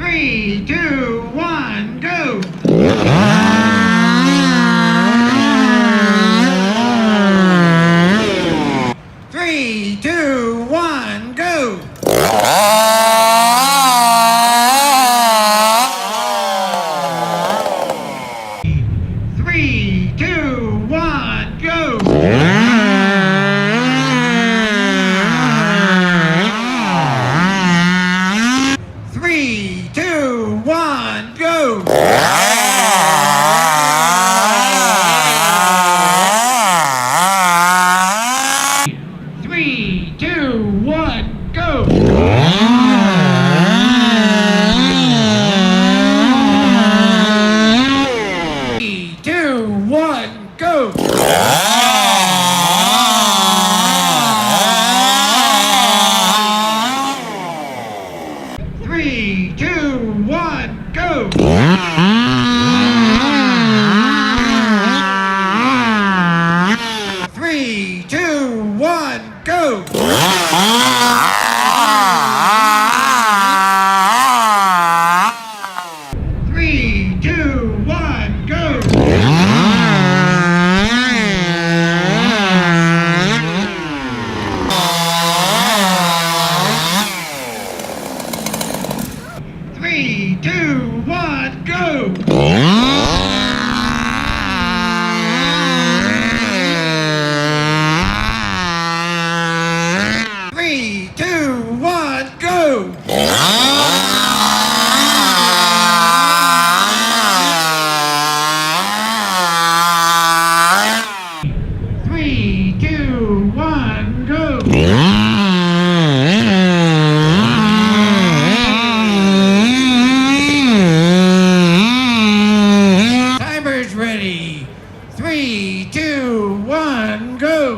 3, 2, 1, go! 3, 2, 1, go! 3, 2, 1, go! 3, 2, 1, go! 3, 2, 1, go! 3, 2, 1, go! 3, 2, 1, go! 3, 2, 1, go! 3, 2, 1, go! 3, 2, 1, go! 3, 2, 1, go! 3, 2, 1, go! Timer's ready. 3, 2, 1, go!